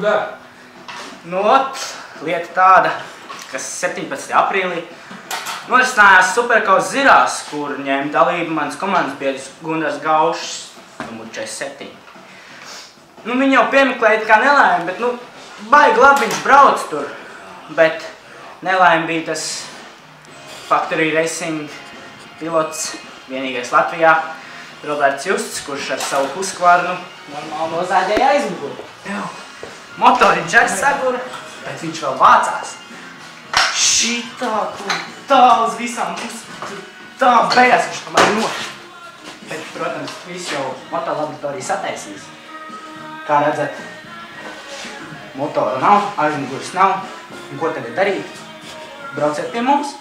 dari? Nu, lieta tāda, kas 17. aprīlī norisinājās Superkausa Zirās, kur ņēma dalību mans komandas biedrs Gundars Gaušs, numur 47. Nu, viņu jau piemeklēja kā nelaime, bet, nu, baigi labi viņš brauc tur, bet nelaime bija tas Factory Racing pilots, vienīgais Latvijā, Roberts Justs, kurš ar savu Husqvarnu normāli nozāģēja aizmuguri. Motoriņš ar sagura, bet viņš vēl vācās. Šitā, tā uz visām pusēm, tā beigās viņš tomēr noš. Bet, protams, viss jau motolaboratorija sataisīs. Kā redzat, motora nav, aizmuguris nav. Un ko tagad darīt? Brauciet pie mums!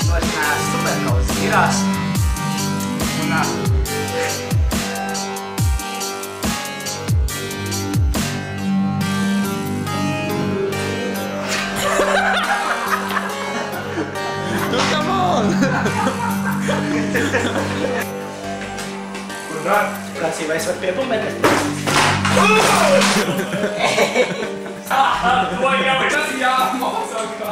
Norisinājās Superkausa Zirās. Come on! Kur var? Prasīja, vai es varu piepumpēt? To jau ir tas jāmāsakā!